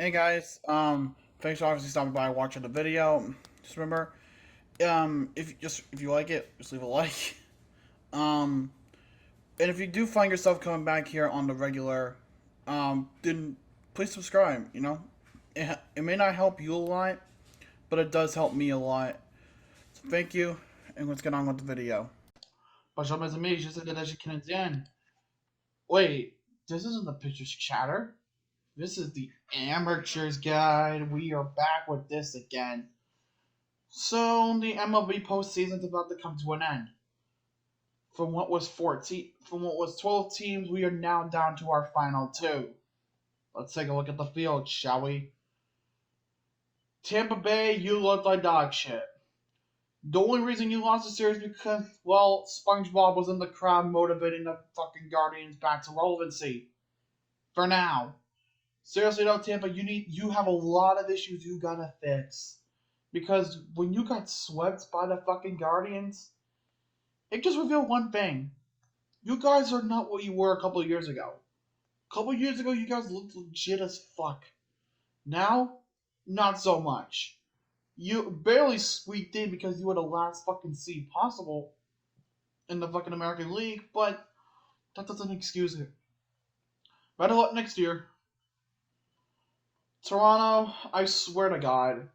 Hey guys, thanks for obviously stopping by and watching the video. Just remember, if you like it, just leave a like. Um, and if you do find yourself coming back here on the regular, then please subscribe. It may not help you a lot, but it does help me a lot. So thank you, and let's get on with the video. Bonjour mes amis, je suis de la Canadienne. Wait, this isn't the Pitcher's Chatter. This is the Amateur's Guide. We are back with this again. So the MLB postseason is about to come to an end. From what was 12 teams, we are now down to our final two. Let's take a look at the field, shall we? Tampa Bay, you look like dog shit. The only reason you lost the series because, well, SpongeBob was in the crowd motivating the fucking Guardians back to relevancy. For now. Seriously though, Tampa, you have a lot of issues you gotta fix. Because when you got swept by the fucking Guardians, it just revealed one thing. You guys are not what you were a couple of years ago. A couple of years ago, you guys looked legit as fuck. Now, not so much. You barely squeaked in because you were the last fucking seed possible in the fucking American League, but that doesn't excuse it. Better luck next year. Toronto, I swear to God,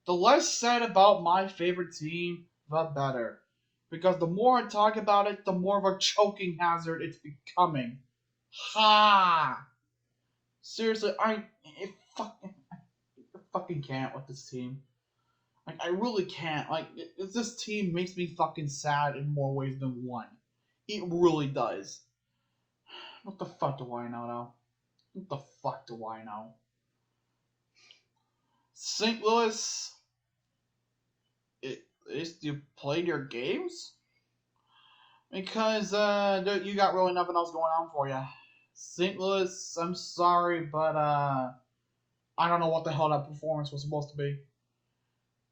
the less said about my favorite team, the better. Because the more I talk about it, the more of a choking hazard it's becoming. Ha! Seriously, fucking can't with this team. Like, I really can't. Like, this team makes me fucking sad in more ways than one. It really does. What the fuck do I know, though? What the fuck do I know? St. Louis, you played your games? Because you got really nothing else going on for you. St. Louis, I'm sorry, but I don't know what the hell that performance was supposed to be.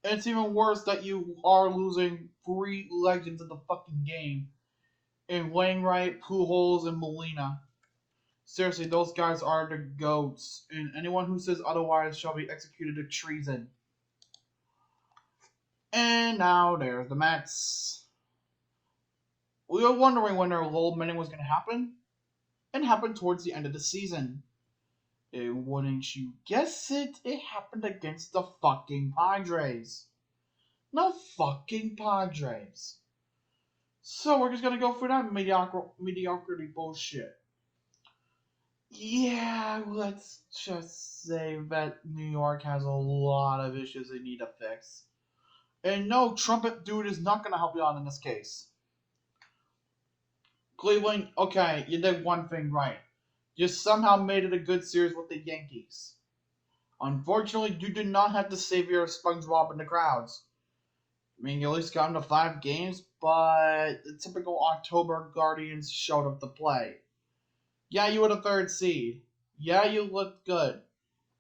And it's even worse that you are losing three legends of the fucking game in Wainwright, Pujols, and Molina. Seriously, those guys are the goats, and anyone who says otherwise shall be executed of treason. And now there's the Mets. We were wondering when their low minute was going to happen, and happened towards the end of the season. And wouldn't you guess it, it happened against the fucking Padres. No fucking Padres. So we're just gonna go through that mediocrity bullshit. Yeah, let's just say that New York has a lot of issues they need to fix. And no, Trumpet Dude is not gonna help you out in this case. Cleveland, okay, you did one thing right. You somehow made it a good series with the Yankees. Unfortunately, you did not have the savior of SpongeBob in the crowds. I mean, you at least got into 5 games, but the typical October Guardians showed up to play. Yeah, you were the 3rd seed. Yeah, you looked good.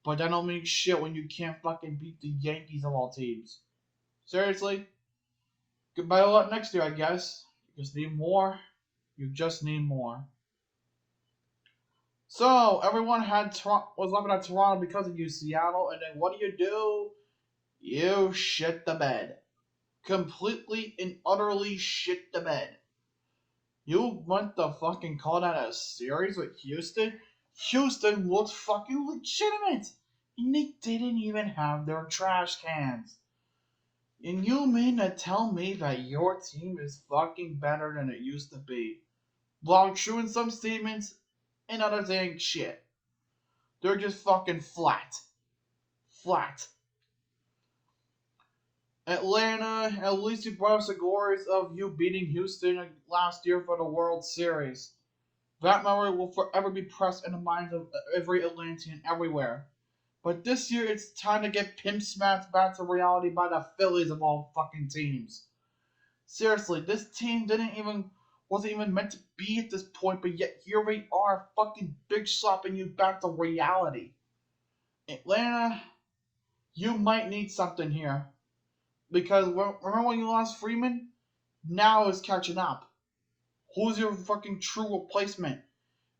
But that don't mean shit when you can't fucking beat the Yankees of all teams. Seriously? Goodbye a lot next year, I guess. You just need more. You just need more. So, everyone was laughing at Toronto because of you, Seattle, and then what do? You shit the bed. Completely and utterly shit the bed. You want to fucking call that a series with Houston? Houston looked fucking legitimate! And they didn't even have their trash cans. And you mean to tell me that your team is fucking better than it used to be? While true in some statements, and others ain't shit. They're just fucking flat. Flat. Atlanta, at least you brought us the glories of you beating Houston last year for the World Series. That memory will forever be pressed in the minds of every Atlantean everywhere. But this year, it's time to get pimp smacked back to reality by the Phillies of all fucking teams. Seriously, this team wasn't even meant to be at this point, but yet here we are, fucking big slapping you back to reality. Atlanta, you might need something here. Because remember when you lost Freeman? Now it's catching up. Who's your fucking true replacement?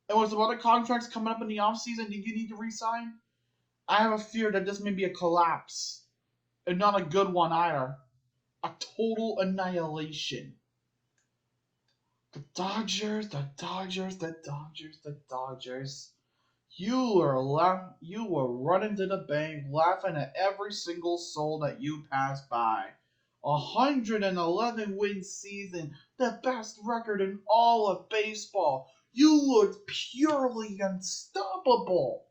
And with some other contracts coming up in the offseason that you need to resign? I have a fear that this may be a collapse, and not a good one either. A total annihilation. The Dodgers, the Dodgers, the Dodgers, the Dodgers. You were running to the bank, laughing at every single soul that you passed by. 111 win season, the best record in all of baseball. You looked purely unstoppable.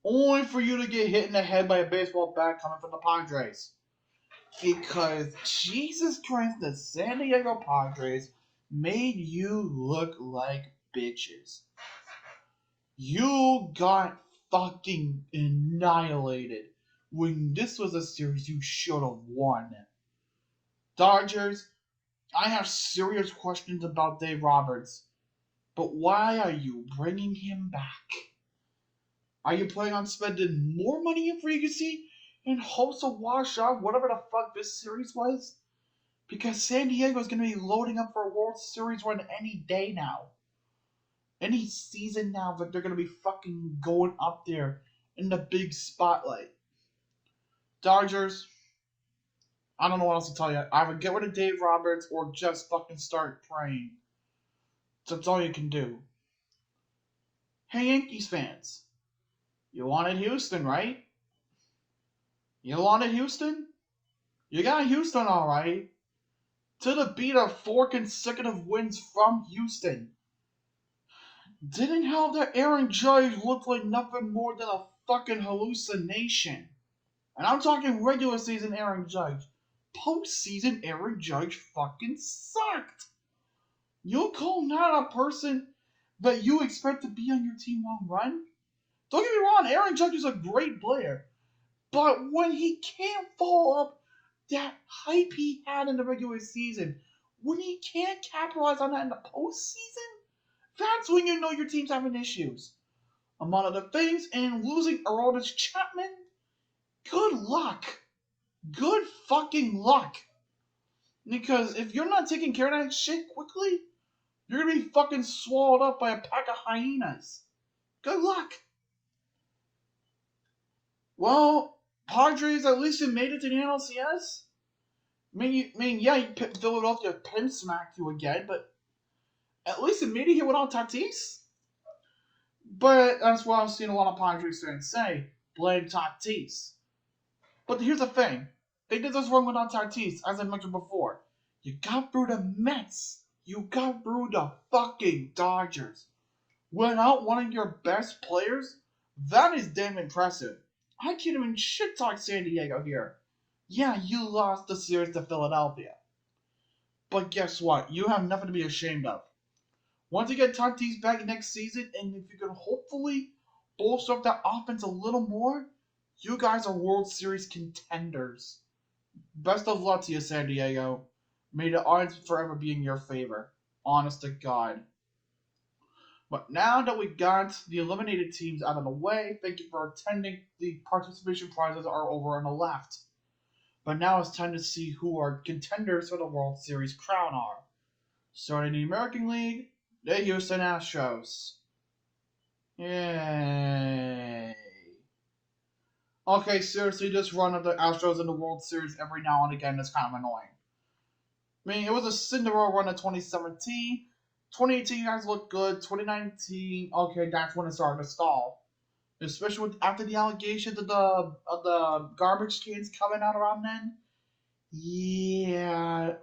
Only for you to get hit in the head by a baseball bat coming from the Padres. Because Jesus Christ, the San Diego Padres made you look like bitches. You got fucking annihilated when this was a series you should have won. Dodgers, I have serious questions about Dave Roberts, but why are you bringing him back? Are you planning on spending more money in free agency in hopes to wash out whatever the fuck this series was? Because San Diego is going to be loading up for a World Series run any day now. Any season now that they're going to be fucking going up there in the big spotlight. Dodgers, I don't know what else to tell you. Either get rid of Dave Roberts or just fucking start praying. That's all you can do. Hey, Yankees fans. You wanted Houston, right? You wanted Houston? You got Houston alright. To the beat of 4 consecutive wins from Houston. Didn't have that Aaron Judge look like nothing more than a fucking hallucination. And I'm talking regular season Aaron Judge. Postseason Aaron Judge fucking sucked. You call not a person that you expect to be on your team long run? Don't get me wrong, Aaron Judge is a great player. But when he can't follow up that hype he had in the regular season, when he can't capitalize on that in the postseason, that's when you know your team's having issues. Among other things, and losing Aroldis Chapman, good luck. Good fucking luck. Because if you're not taking care of that shit quickly, you're gonna be fucking swallowed up by a pack of hyenas. Good luck. Well, Padres, at least you made it to the NLCS. Yeah, Philadelphia pin smacked you again, but at least it made it here without Tatis. But that's what I've seen a lot of Padres fans say. Blame Tatis. But here's the thing. They did this wrong without Tatis, as I mentioned before. You got through the Mets. You got through the fucking Dodgers. Without one of your best players? That is damn impressive. I can't even shit talk San Diego here. Yeah, you lost the series to Philadelphia. But guess what? You have nothing to be ashamed of. Once you get Tatis back next season, and if you can hopefully bolster up that offense a little more, you guys are World Series contenders. Best of luck to you, San Diego. May the odds forever be in your favor. Honest to God. But now that we got the eliminated teams out of the way, thank you for attending. The participation prizes are over on the left. But now it's time to see who our contenders for the World Series crown are. Starting in the American League, the Houston Astros. Yay. Okay, seriously, this run of the Astros in the World Series every now and again is kind of annoying. I mean, it was a Cinderella run in 2017. 2018 guys looked good. 2019, okay, that's when it started to stall. Especially after the allegations of the garbage cans coming out around then. Yeah,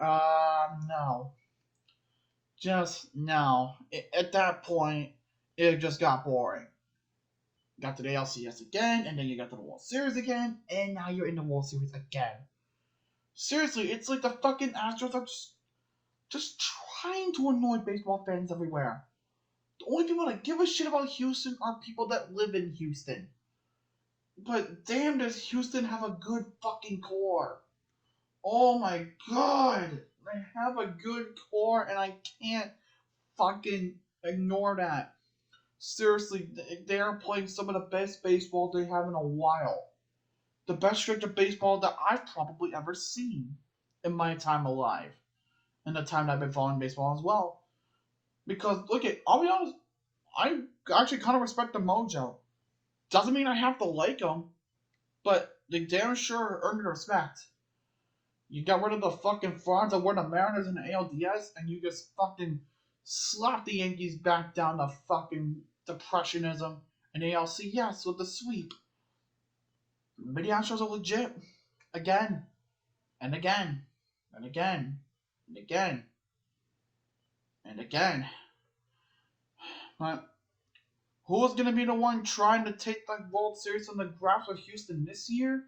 no. Just no. At that point, it just got boring. Got to the LCS again, and then you got to the World Series again, and now you're in the World Series again. Seriously, it's like the fucking Astros are just trying to annoy baseball fans everywhere. The only people that give a shit about Houston are people that live in Houston. But damn, does Houston have a good fucking core. Oh my god. They have a good core, and I can't fucking ignore that. Seriously, they are playing some of the best baseball they have in a while. The best stretch of baseball that I've probably ever seen in my time alive. And the time that I've been following baseball as well. Because, look, I'll be honest, I actually kind of respect the mojo. Doesn't mean I have to like them, but they damn sure earned respect. You got rid of the fucking frauds that were the Mariners and the ALDS, and you just fucking slapped the Yankees back down to fucking depressionism and ALCS with the sweep. But the Astros are legit. Again, and again, and again, and again, and again. But who is going to be the one trying to take the World Series from the grasp of Houston this year?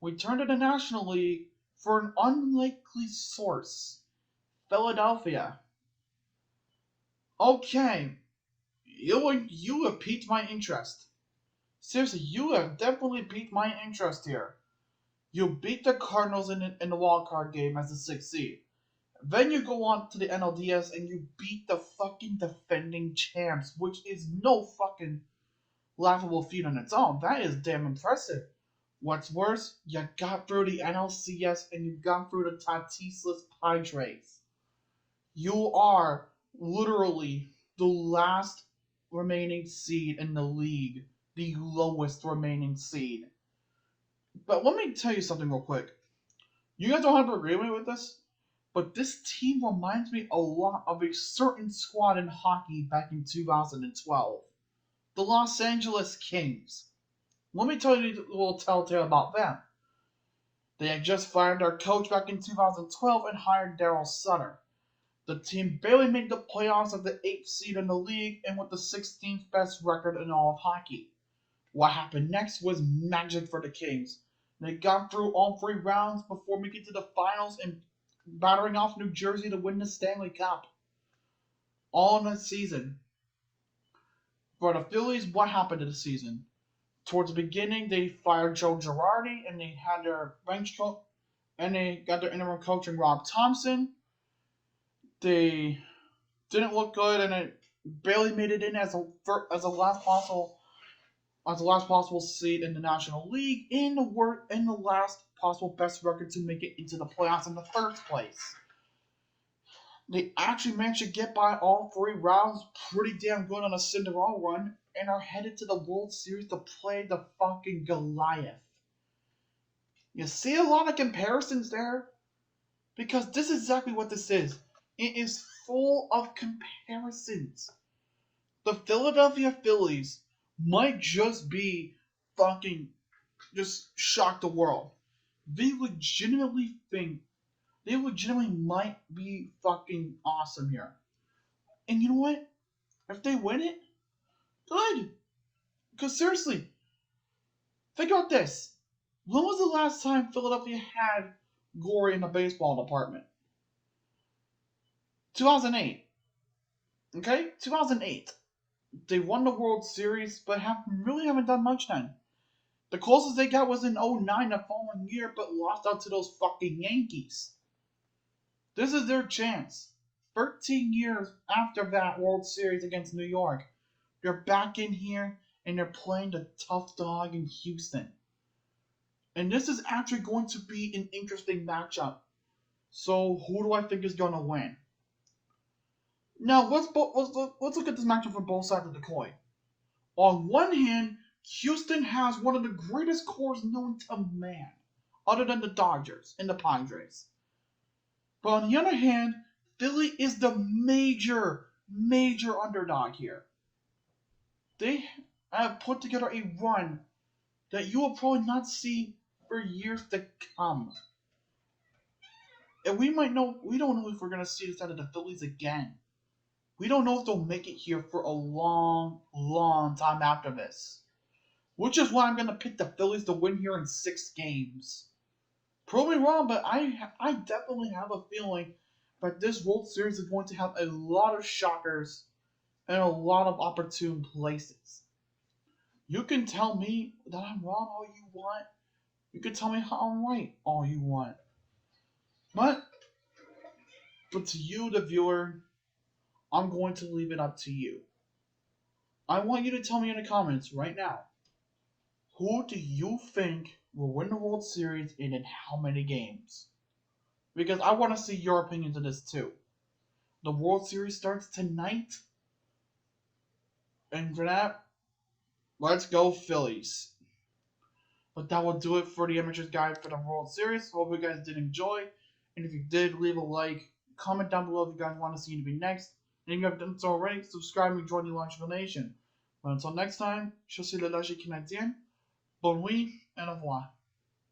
We turn to the National League for an unlikely source. Philadelphia. Okay, you have piqued my interest. Seriously, you have definitely piqued my interest here. You beat the Cardinals in the wild card game as the sixth seed. Then you go on to the NLDS and you beat the fucking defending champs, which is no fucking laughable feat on its own. That is damn impressive. What's worse, you got through the NLCS and you got through the Tatisless Padres. You are literally the last remaining seed in the league, the lowest remaining seed. But let me tell you something real quick. You guys don't have to agree with me with this, but this team reminds me a lot of a certain squad in hockey back in 2012. The Los Angeles Kings. Let me tell you a little telltale about them. They had just fired their coach back in 2012 and hired Daryl Sutter. The team barely made the playoffs at the 8th seed in the league and with the 16th best record in all of hockey. What happened next was magic for the Kings. They got through all 3 rounds before making it to the finals and battering off New Jersey to win the Stanley Cup. All in a season. For the Phillies, what happened to the season? Towards the beginning, they fired Joe Girardi and they had their bench coach, and they got their interim coach in Rob Thompson. They didn't look good, and it barely made it in as a last possible seed in the National League in the last possible best record to make it into the playoffs in the first place. They actually managed to get by all 3 rounds pretty damn good on a Cinderella run and are headed to the World Series to play the fucking Goliath. You see a lot of comparisons there? Because this is exactly what this is. It is full of comparisons. The Philadelphia Phillies might just be fucking just shock the world. They legitimately might be fucking awesome here. And you know what? If they win it, good. Because seriously, think about this. When was the last time Philadelphia had glory in the baseball department? 2008. Okay? 2008. They won the World Series, but haven't done much then. The closest they got was in 2009 the following year, but lost out to those fucking Yankees. This is their chance. 13 years after that World Series against New York, they're back in here and they're playing the tough dog in Houston. And this is actually going to be an interesting matchup. So who do I think is going to win? Now let's look at this matchup from both sides of the coin. On one hand, Houston has one of the greatest cores known to man, other than the Dodgers and the Padres. But on the other hand, Philly is the major underdog here. They have put together a run that you will probably not see for years to come. And we don't know if we're going to see this out of the Phillies again. We don't know if they'll make it here for a long time after this. Which is why I'm going to pick the Phillies to win here in 6 games. Prove me wrong, but I definitely have a feeling that this World Series is going to have a lot of shockers and a lot of opportune places. You can tell me that I'm wrong all you want. You can tell me how I'm right all you want. But to you, the viewer, I'm going to leave it up to you. I want you to tell me in the comments right now, who do you think will win the World Series and in how many games? Because I want to see your opinions on this too. The World Series starts tonight. And for that, Let's go Phillies. But that will do it for the Amateurs Guide for the World Series. Hope you guys did enjoy. And if you did, leave a like. Comment down below if you guys want to see me to be next. And if you haven't done so already, subscribe and join the Launch Nation. But until next time, je suis le logique canadien. Bonne nuit and au revoir.